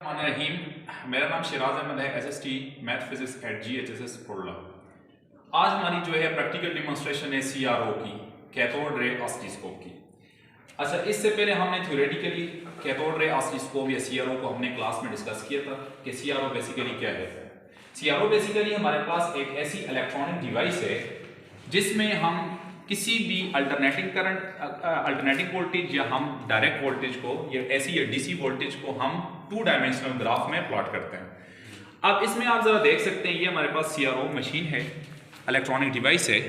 रहीम, मेरा नाम शिराज अहमद है, SST math physics at GHSS Korla. आज हमारी जो है प्रैक्टिकल डिमॉन्स्ट्रेशन है CRO की, कैथोड रे ऑसिलोस्कोप की। अच्छा, इससे पहले हमने थ्योरेटिकली कैथोड रे ऑसिलोस्कोप या CRO को हमने क्लास में डिस्कस किया था कि CRO बेसिकली क्या है। CRO बेसिकली हमारे पास एक ऐसी इलेक्ट्रॉनिक डिवाइस है जिसमें हम किसी भी अल्टरनेटिंग वोल्टेज या हम डायरेक्ट वोल्टेज को या AC या DC वोल्टेज को हम 2 डायमेंशनल ग्राफ में प्लॉट करते हैं। अब इसमें आप जरा देख सकते हैं, ये हमारे पास CRO मशीन है, इलेक्ट्रॉनिक डिवाइस है।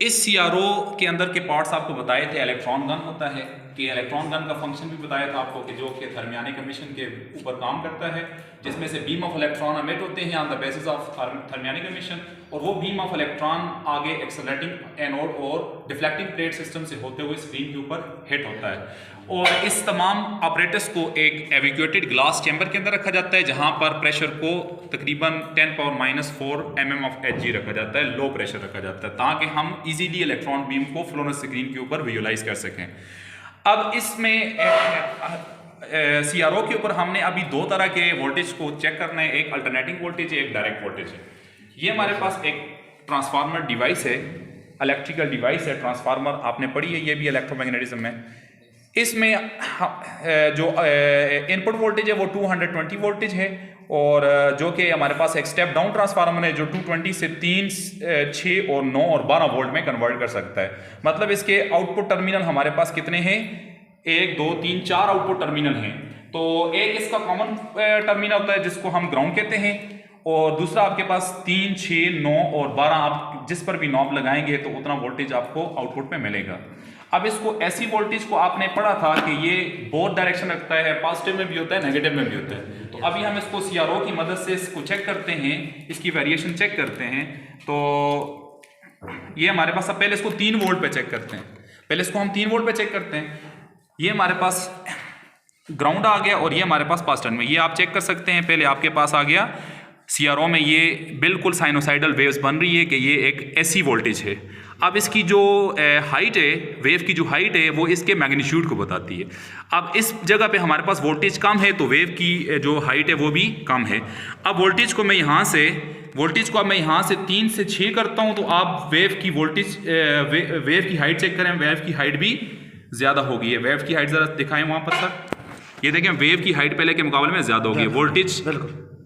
इस CRO के अंदर के पार्ट्स आपको बताए थे। इलेक्ट्रॉन गन होता है कि इलेक्ट्रॉन गन का फंक्शन भी बताया था आपको कि जो कि थर्मियोनिक एमिशन के ऊपर काम करता है, जिसमें से बीम ऑफ इलेक्ट्रॉन एमिट होते हैं on the basis of thermionic emission, और वो बीम ऑफ इलेक्ट्रॉन आगे एक्सेलरेटिंग एनोड और डिफ्लेक्टिंग प्लेट सिस्टम से होते हुए स्क्रीन के ऊपर हिट होता है। और इस तमाम ऑपरेटर्स को एक एवैक्यूएटेड ग्लास चैम्बर के अंदर रखा जाता है, जहां पर प्रेशर को तकरीबन 10⁻⁴ mm ऑफ Hg रखा जाता है, लो प्रेशर रखा जाता है, ताकि हम इजीली इलेक्ट्रॉन बीम को फ्लोरेसेंस स्क्रीन के ऊपर विजुअलाइज कर सकें। अब इसमें CRO के ऊपर हमने अभी 2 तरह के वोल्टेज को चेक करना है, एक अल्टरनेटिंग वोल्टेज है, एक डायरेक्ट वोल्टेज है। ये हमारे पास एक ट्रांसफार्मर डिवाइस है, इलेक्ट्रिकल डिवाइस है, ट्रांसफार्मर आपने पढ़ी है, ये भी इलेक्ट्रोमैग्नेटिज्म में। इसमें जो इनपुट वोल्टेज है वो 220 वोल्टेज है, और जो कि हमारे पास एक स्टेप डाउन ट्रांसफार्मर है जो 220 से 3, 6 और 9 और 12 वोल्ट में कन्वर्ट कर सकता है। मतलब इसके आउटपुट टर्मिनल हमारे पास कितने हैं? 1, 2, 3, 4 आउटपुट टर्मिनल हैं। तो एक इसका कॉमन टर्मिनल होता है जिसको हम ग्राउंड कहते हैं, और दूसरा आपके पास 3, 6, 9 और 12 आप जिस पर भी नॉब लगाएंगे तो उतना वोल्टेज आपको आउटपुट में मिलेगा। अब इसको ऐसी वोल्टेज को आपने पढ़ा था कि ये बोथ डायरेक्शन रखता है, पॉजिटिव में भी होता है, नेगेटिव में भी होता है। तो अभी हम इसको CRO की मदद से इसको चेक करते हैं, इसकी वेरिएशन चेक करते हैं। तो ये हमारे पास, अब पहले इसको 3 वोल्ट पे चेक करते हैं, पहले इसको हम 3 वोल्ट पे चेक करते हैं। ये हमारे पास ग्राउंड आ गया और ये हमारे पास पॉजिटिव में, ये आप चेक कर सकते हैं। पहले आपके पास आ गया CRO में ये बिल्कुल साइनोसाइडल वेव्स बन रही है कि ये एक AC वोल्टेज है। अब इसकी जो हाइट है, वेव की जो हाइट है, वो इसके मैग्नीट्यूड को बताती है। अब इस जगह पे हमारे पास वोल्टेज कम है तो वेव की जो हाइट है वो भी कम है। अब वोल्टेज को मैं यहाँ से 3 से 6 करता हूँ, तो आप वेव की वोल्टेज वेव की हाइट चेक करें, वेव की हाइट भी ज़्यादा हो गई है। वेव की हाइट ज़रा दिखाएं वहाँ पर सर, ये देखें वेव की हाइट पहले के मुकाबले में ज़्यादा हो गई है, वोल्टेज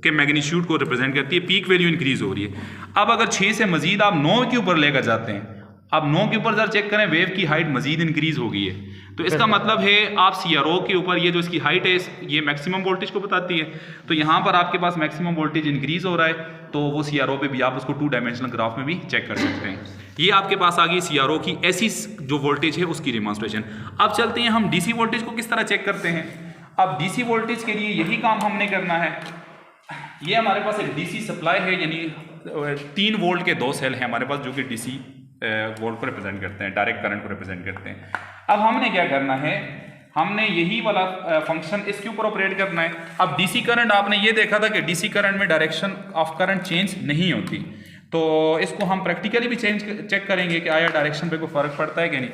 के मैग्नीट्यूड को रिप्रेजेंट करती है, पीक वैल्यू इंक्रीज हो रही है। अब अगर 6 से मजीद आप 9 के ऊपर लेकर जाते हैं, अब 9 के ऊपर जरा चेक करें, वेव की हाइट मजीद इंक्रीज हो गई है। तो इसका मतलब है आप CRO के ऊपर ये जो इसकी हाइट है, ये मैक्सिमम वोल्टेज को बताती है। तो यहाँ पर आपके पास मैक्सिमम वोल्टेज इंक्रीज हो रहा है, तो वो CRO पे भी आप उसको 2 डायमेंशनल ग्राफ में भी चेक कर सकते हैं। ये आपके पास आ गई CRO की ऐसी जो वोल्टेज है उसकी डिमॉन्स्ट्रेशन। अब चलते हैं हम DC वोल्टेज को किस तरह चेक करते हैं। अब DC वोल्टेज के लिए यही काम हमने करना है। ये हमारे पास एक DC सप्लाई है, यानी 3 वोल्ट के 2 सेल हैं हमारे पास जो कि DC वोल्ट को रिप्रेजेंट करते हैं, डायरेक्ट करंट को रिप्रेजेंट करते हैं। अब हमने क्या करना है, हमने यही वाला फंक्शन इसके ऊपर ऑपरेट करना है। अब DC करंट, आपने ये देखा था कि DC करंट में डायरेक्शन ऑफ करंट चेंज नहीं होती, तो इसको हम प्रैक्टिकली भी चेक करेंगे कि आया डायरेक्शन पे कोई फ़र्क पड़ता है कि नहीं।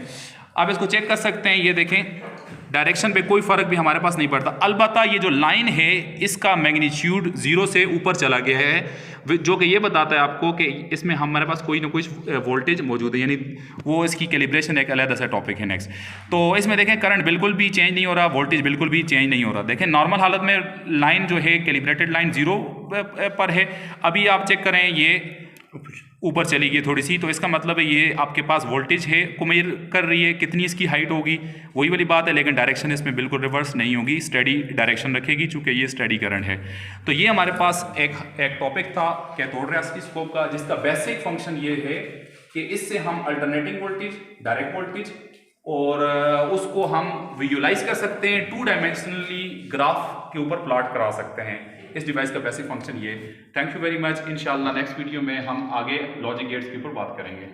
अब इसको चेक कर सकते हैं, ये देखें डायरेक्शन पे कोई फ़र्क भी हमारे पास नहीं पड़ता। अलबत्ता ये जो लाइन है इसका मैग्नीट्यूड 0 से ऊपर चला गया है, जो कि ये बताता है आपको कि इसमें हमारे पास कोई ना कोई वोल्टेज मौजूद है, यानी वो इसकी कैलिब्रेशन एक अलग सा टॉपिक है नेक्स्ट। तो इसमें देखें करंट बिल्कुल भी चेंज नहीं हो रहा, वोल्टेज बिल्कुल भी चेंज नहीं हो रहा। देखें नॉर्मल हालत में लाइन जो है कैलिब्रेटेड लाइन 0 पर है। अभी आप चेक करें, ये ऊपर चली गई थोड़ी सी, तो इसका मतलब है ये आपके पास वोल्टेज है को मेजर कर रही है, कितनी इसकी हाइट होगी वही वाली बात है, लेकिन डायरेक्शन इसमें बिल्कुल रिवर्स नहीं होगी, स्टडी डायरेक्शन रखेगी चूँकि ये स्टडी करंट है। तो ये हमारे पास एक टॉपिक था कैथोड रे ऑसिलोस्कोप का, जिसका बेसिक फंक्शन ये है कि इससे हम अल्टरनेटिंग वोल्टेज, डायरेक्ट वोल्टेज और उसको हम विजुअलाइज कर सकते हैं, 2 डायमेंशनली ग्राफ के ऊपर प्लॉट करा सकते हैं। इस डिवाइस का बेसिक फंक्शन ये। Thank you very much. इंशाल्लाह नेक्स्ट वीडियो में हम आगे लॉजिक गेट्स के ऊपर बात करेंगे।